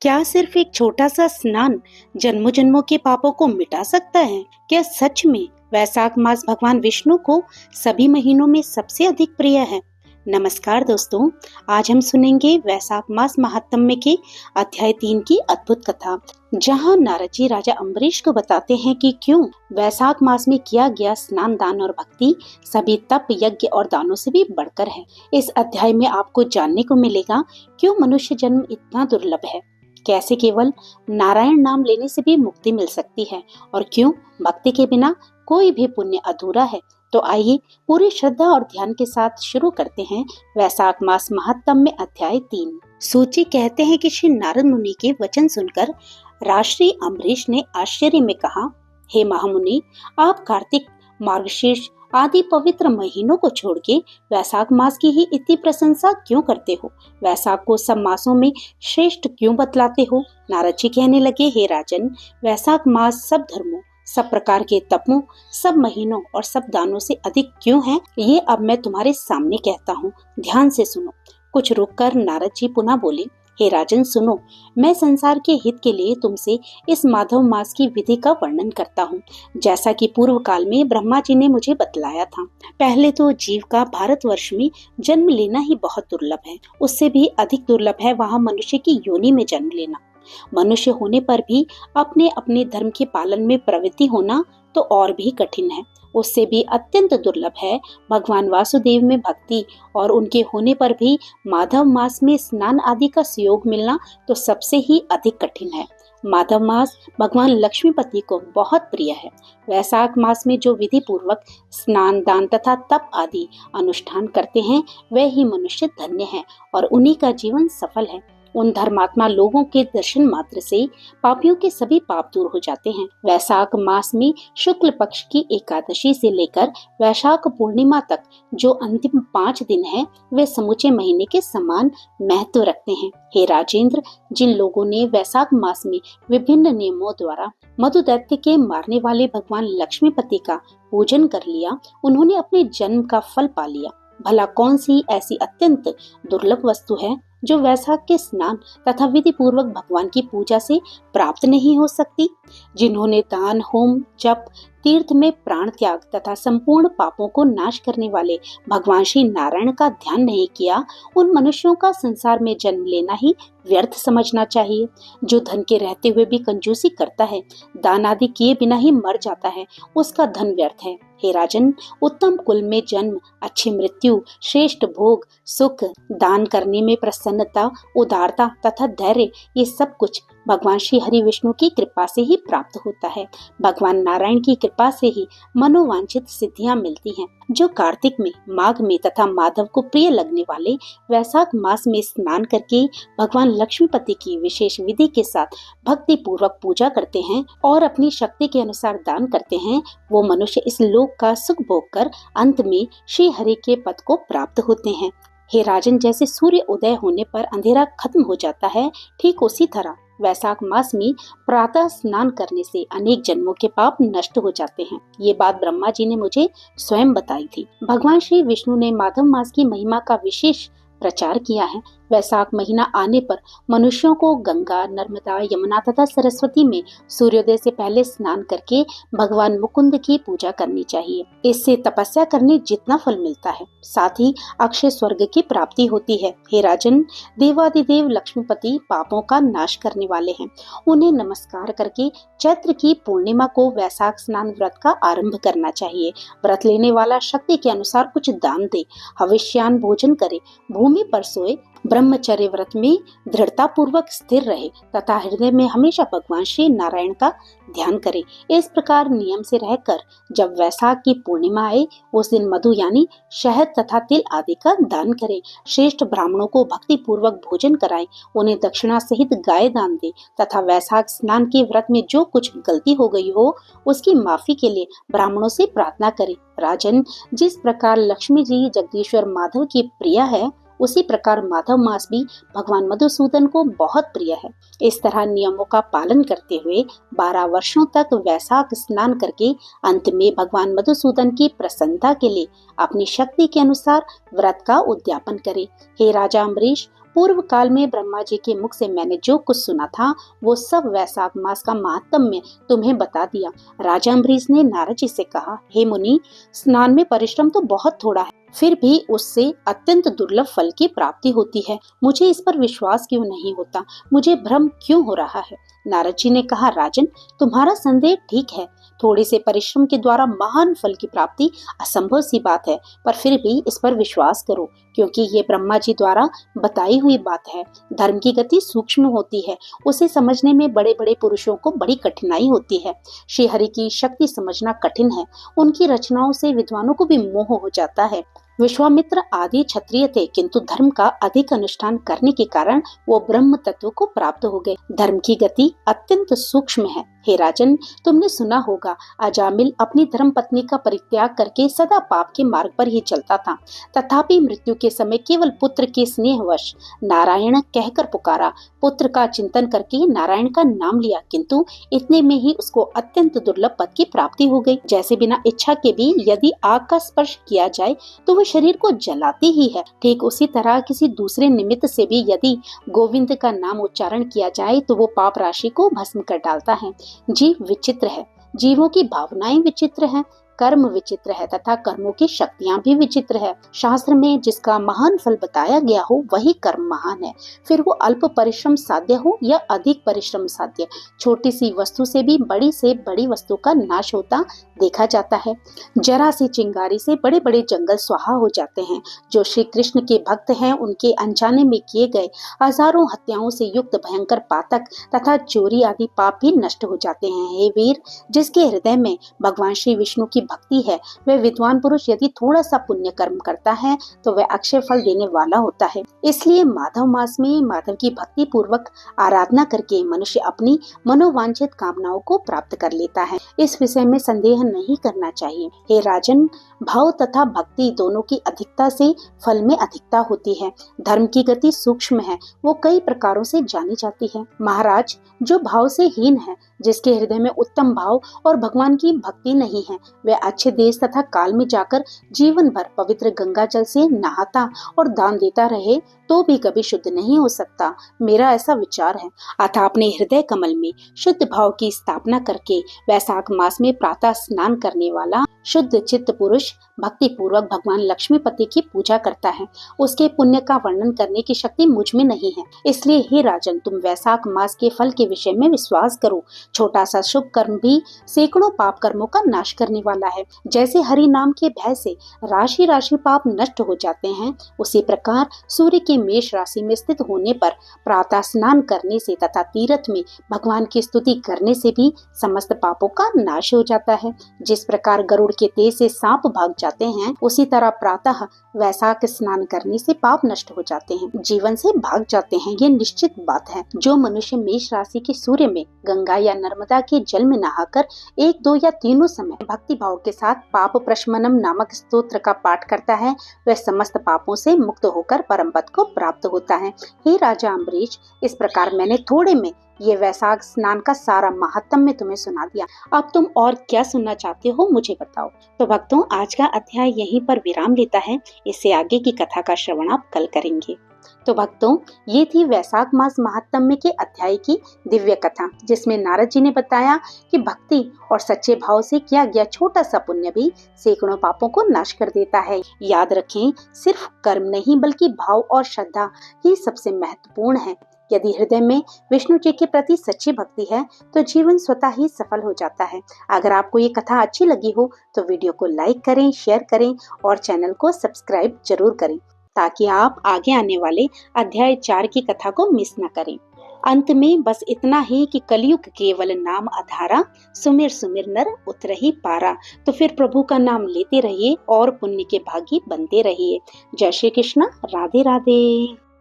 क्या सिर्फ एक छोटा सा स्नान जन्मों जन्मों के पापों को मिटा सकता है? क्या सच में वैशाख मास भगवान विष्णु को सभी महीनों में सबसे अधिक प्रिय है? नमस्कार दोस्तों, आज हम सुनेंगे वैशाख मास महात्म्य के अध्याय 3 की अद्भुत कथा, जहां नारद जी राजा अम्बरीश को बताते हैं कि क्यों वैशाख मास में किया गया स्नान, दान और भक्ति सभी तप, यज्ञ और दानों से भी बढ़कर है। इस अध्याय में आपको जानने को मिलेगा क्यों मनुष्य जन्म इतना दुर्लभ है, कैसे केवल नारायण नाम लेने से भी मुक्ति मिल सकती है और क्यों भक्ति के बिना कोई भी पुण्य अधूरा है। तो आइए पूरी श्रद्धा और ध्यान के साथ शुरू करते हैं वैशाख मास महात्म्य अध्याय 3। सूची कहते हैं कि श्री नारद मुनि के वचन सुनकर राजर्षि अम्बरीश ने आश्चर्य में कहा, हे महामुनि, आप कार्तिक, मार्गशीर्ष आदि पवित्र महीनों को छोड़ के वैशाख मास की ही इतनी प्रशंसा क्यों करते हो? वैशाख को सब मासों में श्रेष्ठ क्यों बतलाते हो? नारद जी कहने लगे, हे राजन, वैशाख मास सब धर्मों, सब प्रकार के तपों, सब महीनों और सब दानों से अधिक क्यों है, ये अब मैं तुम्हारे सामने कहता हूँ, ध्यान से सुनो। कुछ रुककर नारद जी पुनः बोले, हे राजन सुनो, मैं संसार के हित के लिए तुमसे इस माधव मास की विधि का वर्णन करता हूँ, जैसा कि पूर्व काल में ब्रह्मा जी ने मुझे बतलाया था। पहले तो जीव का भारतवर्ष में जन्म लेना ही बहुत दुर्लभ है, उससे भी अधिक दुर्लभ है वहाँ मनुष्य की योनि में जन्म लेना। मनुष्य होने पर भी अपने अपने धर्म के पालन में प्रवृत्ति होना तो और भी कठिन है। उससे भी अत्यंत दुर्लभ है भगवान वासुदेव में भक्ति, और उनके होने पर भी माधव मास में स्नान आदि का सुयोग मिलना तो सबसे ही अधिक कठिन है। माधव मास भगवान लक्ष्मीपति को बहुत प्रिय है। वैशाख मास में जो विधि पूर्वक स्नान, दान तथा तप आदि अनुष्ठान करते हैं वे ही मनुष्य धन्य है और उन्हीं का जीवन सफल है। उन धर्मात्मा लोगों के दर्शन मात्र से पापियों के सभी पाप दूर हो जाते हैं। वैशाख मास में शुक्ल पक्ष की एकादशी से लेकर वैशाख पूर्णिमा तक जो अंतिम 5 दिन है वे समूचे महीने के समान महत्व रखते हैं। हे राजेंद्र, जिन लोगों ने वैशाख मास में विभिन्न नियमों द्वारा मधु दैत्य के मारने वाले भगवान लक्ष्मीपति का पूजन कर लिया, उन्होंने अपने जन्म का फल पा लिया। भला कौन सी ऐसी अत्यंत दुर्लभ वस्तु है जो वैशाख के स्नान तथा विधि पूर्वक भगवान की पूजा से प्राप्त नहीं हो सकती? जिन्होंने दान, होम, जप, तीर्थ में प्राण त्याग तथा संपूर्ण पापों को नाश करने वाले भगवान श्री नारायण का ध्यान नहीं किया, उन मनुष्यों का संसार में जन्म लेना ही व्यर्थ समझना चाहिए। जो धन के रहते हुए भी कंजूसी करता है, दान आदि किए बिना ही मर जाता है, उसका धन व्यर्थ है। हे राजन, उत्तम कुल में जन्म, अच्छी मृत्यु, श्रेष्ठ भोग, सुख, दान करने में प्रसन्नता, उदारता तथा धैर्य, ये सब कुछ भगवान श्री हरि विष्णु की कृपा से ही प्राप्त होता है। भगवान नारायण की कृपा से ही मनोवांछित सिद्धियां मिलती हैं। जो कार्तिक में, माघ में तथा माधव को प्रिय लगने वाले वैशाख मास में स्नान करके भगवान लक्ष्मीपति की विशेष विधि के साथ भक्ति पूर्वक पूजा करते हैं और अपनी शक्ति के अनुसार दान करते हैं, वो मनुष्य इस लोक का सुख भोग कर अंत में श्री हरि के पद को प्राप्त होते हैं। हे राजन, जैसे सूर्य उदय होने पर अंधेरा खत्म हो जाता है, ठीक उसी तरह वैशाख मास में प्रातः स्नान करने से अनेक जन्मों के पाप नष्ट हो जाते हैं। ये बात ब्रह्मा जी ने मुझे स्वयं बताई थी। भगवान श्री विष्णु ने माधव मास की महिमा का विशेष प्रचार किया है। वैशाख महीना आने पर मनुष्यों को गंगा, नर्मदा, यमुना तथा सरस्वती में सूर्योदय से पहले स्नान करके भगवान मुकुंद की पूजा करनी चाहिए। इससे तपस्या करने जितना फल मिलता है, साथ ही अक्षय स्वर्ग की प्राप्ति होती है। हे राजन, देवादिदेव लक्ष्मीपति पापों का नाश करने वाले हैं। उन्हें नमस्कार करके चैत्र की पूर्णिमा को वैशाख स्नान व्रत का आरंभ करना चाहिए। व्रत लेने वाला शक्ति के अनुसार कुछ दान दे, हविष्यान भोजन करे, भूमि पर सोए, ब्रह्मचर्य व्रत में दृढ़ता पूर्वक स्थिर रहे तथा हृदय में हमेशा भगवान श्री नारायण का ध्यान करे। इस प्रकार नियम से रहकर जब वैशाख की पूर्णिमा आए, उस दिन मधु यानी शहद तथा तिल आदि का दान करे। श्रेष्ठ ब्राह्मणों को भक्ति पूर्वक भोजन कराए, उन्हें दक्षिणा सहित गाय दान दे तथा वैशाख स्नान के व्रत में जो कुछ गलती हो गई हो उसकी माफी के लिए ब्राह्मणों से प्रार्थना करे। राजन, जिस प्रकार लक्ष्मी जी जगदीश्वर माधव की प्रिय है, उसी प्रकार माधव मास भी भगवान मधुसूदन को बहुत प्रिय है। इस तरह नियमों का पालन करते हुए 12 वर्षों तक वैशाख स्नान करके अंत में भगवान मधुसूदन की प्रसन्नता के लिए अपनी शक्ति के अनुसार व्रत का उद्यापन करे। हे राजा अम्बरीश, पूर्व काल में ब्रह्मा जी के मुख से मैंने जो कुछ सुना था वो सब वैशाख मास का महात्म्य तुम्हें बता दिया। राजा अम्बरीश ने नारद जी से कहा, हे मुनि, स्नान में परिश्रम तो बहुत थोड़ा है, फिर भी उससे अत्यंत दुर्लभ फल की प्राप्ति होती है। मुझे इस पर विश्वास क्यों नहीं होता? मुझे भ्रम क्यों हो रहा है? नारद जी ने कहा, राजन, तुम्हारा संदेह ठीक है। थोड़े से परिश्रम के द्वारा महान फल की प्राप्ति असंभव सी बात है, पर फिर भी इस पर विश्वास करो, क्योंकि ये ब्रह्मा जी द्वारा बताई हुई बात है। धर्म की गति सूक्ष्म होती है, उसे समझने में बड़े बड़े पुरुषों को बड़ी कठिनाई होती है। श्री हरि की शक्ति समझना कठिन है, उनकी रचनाओं से विद्वानों को भी मोह हो जाता है। विश्वामित्र आदि क्षत्रिय थे, किंतु धर्म का अधिक अनुष्ठान करने के कारण वो ब्रह्म तत्व को प्राप्त हो गए। धर्म की गति अत्यंत सूक्ष्म है। हे राजन, तुमने सुना होगा, अजामिल अपनी धर्म पत्नी का परित्याग करके सदा पाप के मार्ग पर ही चलता था। तथापि मृत्यु के समय केवल पुत्र के स्नेहवश नारायण कहकर पुकारा। पुत्र का चिंतन करके नारायण का नाम लिया, किंतु इतने में ही उसको अत्यंत दुर्लभ पद की प्राप्ति हो गई। जैसे बिना इच्छा के भी यदि आग का स्पर्श किया जाए तो वह शरीर को जलाती ही है, ठीक उसी तरह किसी दूसरे निमित्त से भी यदि गोविंद का नाम उच्चारण किया जाए तो वो पाप राशि को भस्म कर डालता है। जीव विचित्र है, जीवों की भावनाएं विचित्र हैं, कर्म विचित्र है तथा कर्मों की शक्तियां भी विचित्र है। शास्त्र में जिसका महान फल बताया गया हो वही कर्म महान है, फिर वो अल्प परिश्रम साध्य हो या अधिक परिश्रम साध्य। छोटी सी वस्तु से भी बड़ी से बड़ी वस्तु का नाश होता देखा जाता है। जरा सी चिंगारी से बड़े बड़े जंगल स्वाहा हो जाते हैं। जो श्री कृष्ण के भक्त हैं उनके अनजाने में किए गए हजारों हत्याओं से युक्त भयंकर पातक तथा चोरी आदि पाप भी नष्ट हो जाते हैं। हे वीर, जिसके हृदय में भगवान श्री विष्णु की भक्ति है, वह विद्वान पुरुष यदि थोड़ा सा पुण्य कर्म करता है तो वह अक्षय फल देने वाला होता है। इसलिए माधव मास में माधव की भक्ति पूर्वक आराधना करके मनुष्य अपनी मनोवांछित कामनाओं को प्राप्त कर लेता है। इस विषय में संदेह नहीं करना चाहिए। हे राजन, भाव तथा भक्ति दोनों की अधिकता से फल में अधिकता होती है। धर्म की गति सूक्ष्म है, वो कई प्रकारों से जानी जाती है। महाराज, जो भाव से हीन है, जिसके हृदय में उत्तम भाव और भगवान की भक्ति नहीं है, वह अच्छे देश तथा काल में जाकर जीवन भर पवित्र गंगा जल से नहाता और दान देता रहे तो भी कभी शुद्ध नहीं हो सकता। मेरा ऐसा विचार है। अतः अपने हृदय कमल में शुद्ध भाव की स्थापना करके वैशाख मास में प्रातः स्नान करने वाला शुद्ध चित्त पुरुष भक्ति पूर्वक भगवान लक्ष्मीपति की पूजा करता है। उसके पुण्य का वर्णन करने की शक्ति मुझ में नहीं है। इसलिए हे राजन, तुम वैशाख मास के फल के विषय में विश्वास करो। छोटा सा शुभ कर्म भी सैकड़ों पाप कर्मों का नाश करने वाला है। जैसे हरि नाम के भय से राशि राशि पाप नष्ट हो जाते हैं, उसी प्रकार सूर्य के मेष राशि में स्थित होने पर प्रातः स्नान करने से तथा तीर्थ में भगवान की स्तुति करने से भी समस्त पापों का नाश हो जाता है। जिस प्रकार गरुड़ के तेज से सांप भाग जाते हैं, उसी तरह प्रातः वैशाख स्नान करने से पाप नष्ट हो जाते हैं, जीवन से भाग जाते हैं। ये निश्चित बात है। जो मनुष्य मेष राशि के सूर्य में, गंगा या नर्मदा के जल में नहाकर 1, 2 या तीनों समय भक्ति भाव के साथ पाप प्रशमनम नामक स्तोत्र का पाठ करता है, वह समस्त पापों से मुक्त होकर परम पद को प्राप्त होता है। हे राजा अम्बरीश, इस प्रकार मैंने थोड़े में ये वैशाख स्नान का सारा महात्म्य तुम्हें सुना दिया। अब तुम और क्या सुनना चाहते हो मुझे बताओ। तो भक्तों, आज का अध्याय यहीं पर विराम लेता है। इससे आगे की कथा का श्रवण आप कल करेंगे। तो भक्तों, ये थी वैशाख मास महात्म्य के अध्याय की दिव्य कथा, जिसमें नारद जी ने बताया कि भक्ति और सच्चे भाव से किया गया छोटा सा पुण्य भी सैकड़ों पापों को नाश कर देता है। याद रखें, सिर्फ कर्म नहीं बल्कि भाव और श्रद्धा ही सबसे महत्वपूर्ण है। यदि हृदय में विष्णु जी के प्रति सच्ची भक्ति है तो जीवन स्वतः ही सफल हो जाता है। अगर आपको ये कथा अच्छी लगी हो तो वीडियो को लाइक करें, शेयर करें और चैनल को सब्सक्राइब जरूर करें, ताकि आप आगे आने वाले अध्याय 4 की कथा को मिस न करें। अंत में बस इतना ही कि कलयुग केवल नाम आधारा, सुमिर सुमिर नर उतरहि पारा। तो फिर प्रभु का नाम लेते रहिए और पुण्य के भागी बनते रहिए। जय श्री कृष्ण। राधे राधे।